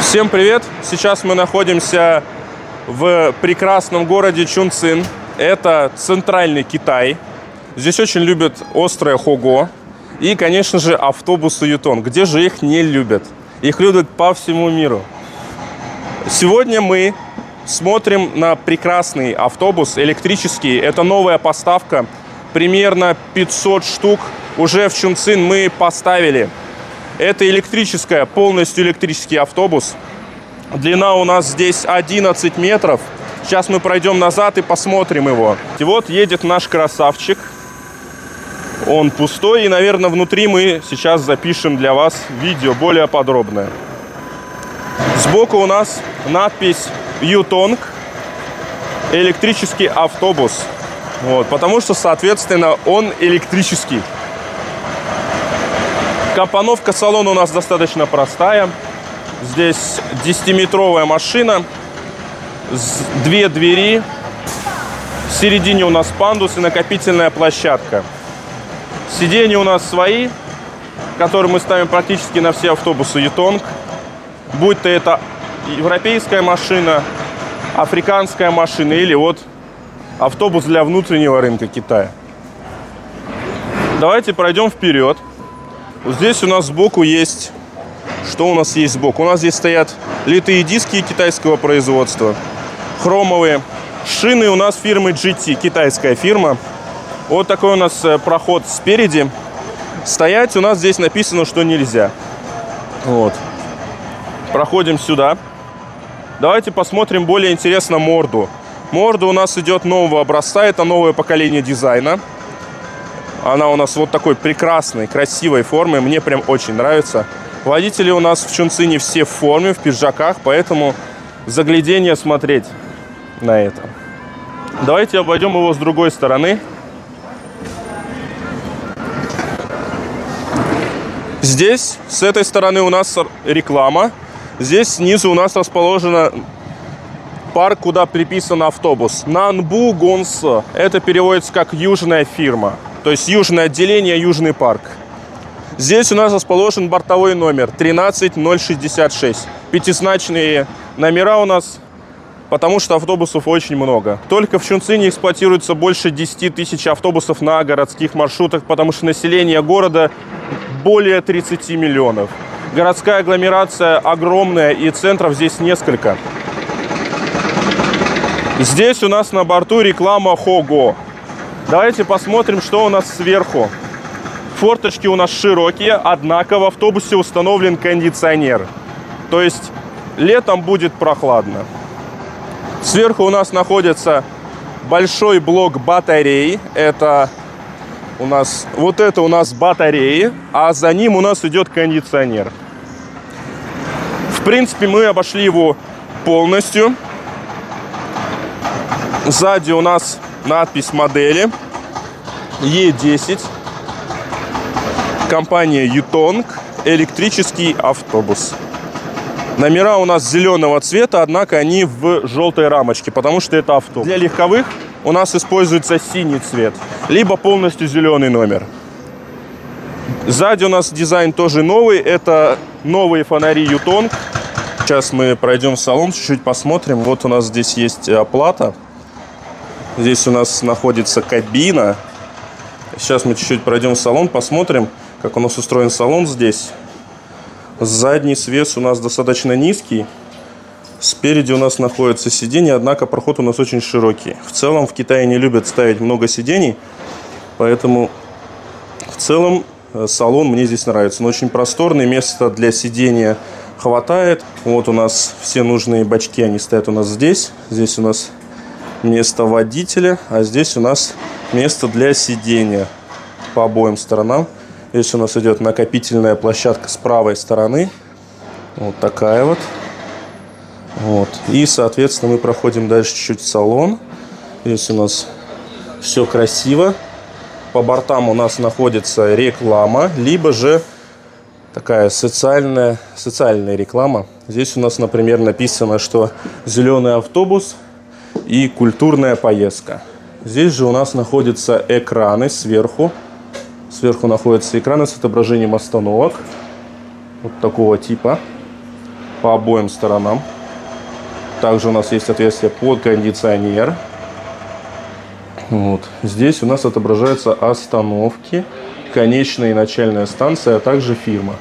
Всем привет! Сейчас мы находимся в прекрасном городе Чунцин. Это центральный Китай. Здесь очень любят острое хого. И, конечно же, автобусы Ютон. Где же их не любят? Их любят по всему миру. Сегодня мы смотрим на прекрасный автобус электрический. Это новая поставка. Примерно 500 штук уже в Чунцин мы поставили. Это электрическая, полностью электрический автобус. Длина у нас здесь 11 метров. Сейчас мы пройдем назад и посмотрим его. И вот едет наш красавчик. Он пустой. И, наверное, внутри мы сейчас запишем для вас видео более подробное. Сбоку у нас надпись «Ютонг». Электрический автобус. Вот, потому что, соответственно, он электрический. Компоновка салона у нас достаточно простая. Здесь 10-метровая машина, две двери, в середине у нас пандус и накопительная площадка. Сиденья у нас свои, которые мы ставим практически на все автобусы Ютонг. Будь то это европейская машина, африканская машина или вот автобус для внутреннего рынка Китая. Давайте пройдем вперед. Здесь у нас сбоку есть... Что у нас есть сбоку? У нас здесь стоят литые диски китайского производства. Хромовые. Шины у нас фирмы GT, китайская фирма. Вот такой у нас проход спереди. Стоять у нас здесь написано, что нельзя. Вот. Проходим сюда. Давайте посмотрим более интересно морду. Морда у нас идет нового образца. Это новое поколение дизайна. Она у нас вот такой прекрасной, красивой формы. Мне прям очень нравится. Водители у нас в Чунцине все в форме, в пиджаках. Поэтому загляденье смотреть на это. Давайте обойдем его с другой стороны. Здесь, с этой стороны у нас реклама. Здесь снизу у нас расположена парк, куда приписан автобус. Нанбу Гонсо. Это переводится как южная фирма. То есть южное отделение, южный парк. Здесь у нас расположен бортовой номер 13066. Пятизначные номера у нас, потому что автобусов очень много. Только в Чунцине эксплуатируется больше 10 тысяч автобусов на городских маршрутах, потому что население города более 30 миллионов. Городская агломерация огромная, и центров здесь несколько. Здесь у нас на борту реклама Хого. Давайте посмотрим, что у нас сверху. Форточки у нас широкие, однако в автобусе установлен кондиционер. То есть летом будет прохладно. Сверху у нас находится большой блок батарей. Это у нас, вот это у нас батареи, а за ним у нас идет кондиционер. В принципе, мы обошли его полностью. Сзади у нас надпись модели E10. Компания Ютонг. Электрический автобус. Номера у нас зеленого цвета, однако они в желтой рамочке, потому что это автобус. Для легковых у нас используется синий цвет, либо полностью зеленый номер. Сзади у нас дизайн тоже новый. Это новые фонари Ютонг. Сейчас мы пройдем в салон, чуть-чуть посмотрим. Вот у нас здесь есть оплата. Здесь у нас находится кабина. Сейчас мы чуть-чуть пройдем в салон, посмотрим, как у нас устроен салон здесь. Задний свес у нас достаточно низкий. Спереди у нас находится сиденье, однако проход у нас очень широкий. В целом в Китае не любят ставить много сидений, поэтому в целом салон мне здесь нравится. Он очень просторный, места для сидения хватает. Вот у нас все нужные бачки, они стоят у нас здесь. Здесь у нас место водителя, а здесь у нас место для сидения по обоим сторонам. Здесь у нас идет накопительная площадка с правой стороны. Вот такая вот. Вот. И, соответственно, мы проходим дальше чуть-чуть в салон. Здесь у нас все красиво. По бортам у нас находится реклама, либо же такая социальная реклама. Здесь у нас, например, написано, что зеленый автобус и культурная поездка. Здесь же у нас находятся экраны сверху. Сверху находятся экраны с отображением остановок. Вот такого типа. по обоим сторонам. Также у нас есть отверстие под кондиционер. Вот. Здесь у нас отображаются остановки, конечная и начальная станция, а также фирма.